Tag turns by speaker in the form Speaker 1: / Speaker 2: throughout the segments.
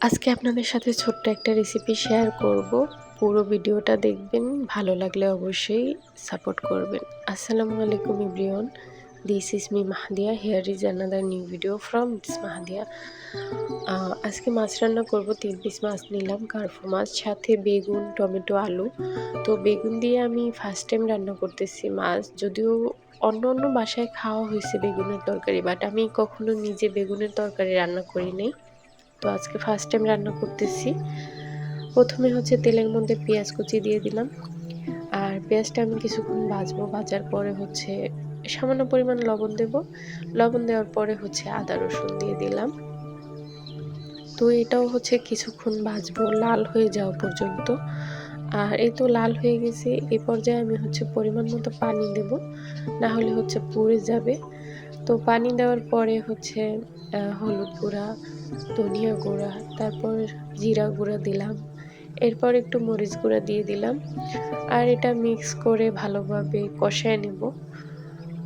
Speaker 1: আজকে আপনাদের সাথে ছোট্ট একটা রেসিপি শেয়ার করব। পুরো ভিডিওটা দেখবেন, ভালো লাগলে অবশ্যই সাপোর্ট করবেন। আসসালামু আলাইকুম everyone, this is me Mahadiya, here is another new video from this Mahadiya. আজকে মাছ রান্না করব। 3 পিস মাছ নিলাম, কার্পো মাছ, সাথে বেগুন, টমেটো, আলু। তো বেগুন দিয়ে আমি ফার্স্ট টাইম রান্না করতেছি মাছ। যদিও অন্য অন্য বাসায় খাওয়া হয়েছে বেগুনের তরকারি, বাট আমি কখনো নিজে বেগুনের তরকারি রান্না করি নাই। তো আজকে ফার্স্ট টাইম রান্না করতেছি। প্রথমে হচ্ছে তেলের মধ্যে পেঁয়াজ কুচি দিয়ে দিলাম, আর পেঁয়াজটা আমি কিছুক্ষণ ভাজবো। ভাজার পরে হচ্ছে সামান্য পরিমাণ লবণ দেব। লবণ দেওয়ার পরে হচ্ছে আদা রসুন দিয়ে দিলাম। তো এটাও হচ্ছে কিছুক্ষণ ভাজবো লাল হয়ে যাওয়া পর্যন্ত। আর এই তো লাল হয়ে গেছে। এই পর্যায়ে আমি হচ্ছে পরিমাণ মতো পানি দেব, না হলে হচ্ছে পুড়ে যাবে। তো পানি দেওয়ার পরে হচ্ছে হলুদ গুঁড়া, ধনিয়া গুঁড়া, তারপর জিরা গুঁড়া দিলাম। এরপর একটু মরিচ গুঁড়া দিয়ে দিলাম, আর এটা মিক্স করে ভালোভাবে কষায় নেব।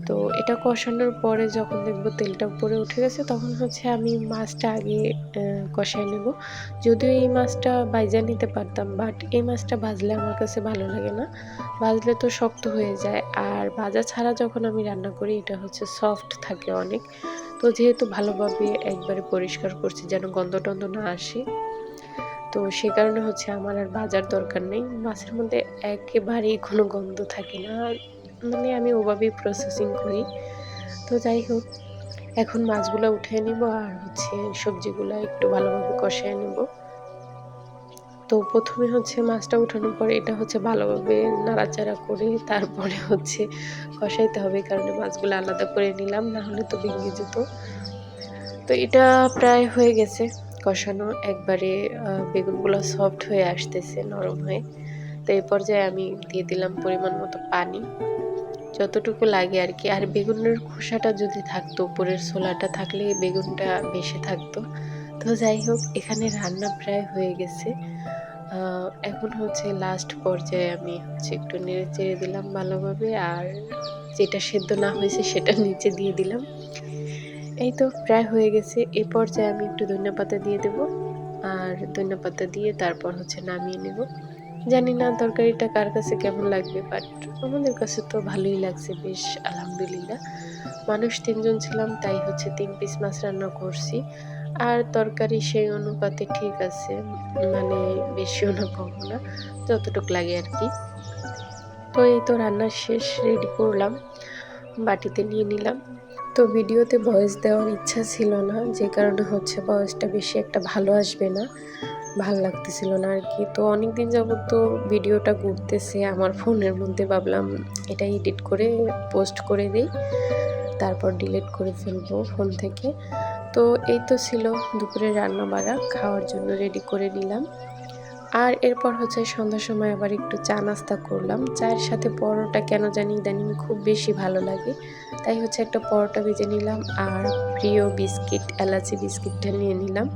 Speaker 1: তো এটা কষানোর পরে যখন দেখব তেলটা উপরে উঠে গেছে, তখন হচ্ছে আমি মাছটা আগে কষায় নেব। যদিও এই মাছটা ভাইজা নিতে পারতাম, বাট এই মাছটা ভাজলে আমার কাছে ভালো লাগে না। ভাজলে তো শক্ত হয়ে যায়, আর ভাজা ছাড়া যখন আমি রান্না করি এটা হচ্ছে সফট থাকে অনেক। তো যেহেতু ভালোভাবে একবারে পরিষ্কার করছি যেন গন্ধ টন্ধ না আসে, তো সে কারণে হচ্ছে আমার আর ভাজার দরকার নেই। মাছের মধ্যে একেবারেই কোনো গন্ধ থাকে না, মানে আমি ওভাবেই প্রসেসিং করি। তো যাই হোক, এখন মাছগুলো উঠিয়ে নিব, আর হচ্ছে সবজিগুলো একটু ভালোভাবে কষিয়ে নেব। তো প্রথমে হচ্ছে মাছটা উঠানোর পরে এটা হচ্ছে ভালোভাবে নাড়াচাড়া করে তারপরে হচ্ছে কষাইতে হবে, কারণ মাছগুলো আলাদা করে নিলাম, না হলে তো ভেঙে যেত। তো এটা প্রায় হয়ে গেছে কষানো, একবারে বেগুনগুলো সফট হয়ে আসতেছে, নরম হয়ে। তো এই পর্যায়ে আমি দিয়ে দিলাম পরিমাণ মতো পানি, যতটুকু লাগে আর কি। আর বেগুনের খোসাটা যদি থাকতো, উপরের ছোলাটা থাকলে বেগুনটা বেশি থাকতো। তো যাই হোক, এখানে রান্না প্রায় হয়ে গেছে। এখন হচ্ছে লাস্ট পর্যায়ে আমি হচ্ছে একটু নেড়ে চেড়ে দিলাম ভালোভাবে, আর যেটা সেদ্ধ না হয়েছে সেটা নিচে দিয়ে দিলাম। এই তো প্রায় হয়ে গেছে। এই পর্যায়ে আমি একটু ধনিয়াপাতা দিয়ে দেব, আর ধনিয়াপাতা দিয়ে তারপর হচ্ছে নামিয়ে নেব। জানি না তরকারিটা কার কাছে কেমন লাগবে, বাট আমাদের কাছে তো ভালোই লাগছে বেশ, আলহামদুলিল্লাহ। মানুষ ৩ জন ছিলাম, তাই হচ্ছে ৩ পিস মাছ রান্না করছি। আর তরকারি সেই অনুপাতে ঠিক আছে, মানে বেশিও না কমও না, যতটুক লাগে আর কি। তো এই তো রান্না শেষ, রেডি করলাম, বাটিতে নিয়ে নিলাম। তো ভিডিওতে ভয়েস দেওয়ার ইচ্ছা ছিল না, যে কারণে হচ্ছে ভয়েসটা বেশি একটা ভালো আসবে না, ভাল লাগতেছিল না আর কি। তো অনেকদিন যাবত তো ভিডিওটা ঘুরতেছে আমার ফোনের মধ্যে, ভাবলাম এটা এডিট করে পোস্ট করে দেই, তারপর ডিলিট করে ফেলবো ফোন থেকে। তো এই তো ছিল দুপুরে রান্না বাড়া, খাওয়ার জন্য রেডি করে নিলাম। আর এরপর হচ্ছে সন্ধ্যার সময় আবার একটু চা নাস্তা করলাম। চায়ের সাথে পরোটা কেন জানি ইদানিং খুব বেশি ভালো লাগে, তাই হচ্ছে একটা পরোটা ভেজে নিলাম, আর প্রিয় বিস্কিট, এলাচি বিস্কিটটা নিয়ে নিলাম।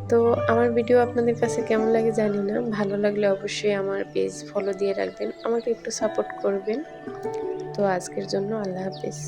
Speaker 1: তো আমার ভিডিও আপনাদের কাছে কেমন লাগে জানি না, ভালো লাগলে অবশ্যই আমার পেজ ফলো দিয়ে রাখবেন, আমাকে একটু সাপোর্ট করবেন। তো আজকের জন্য আল্লাহ হাফেজ।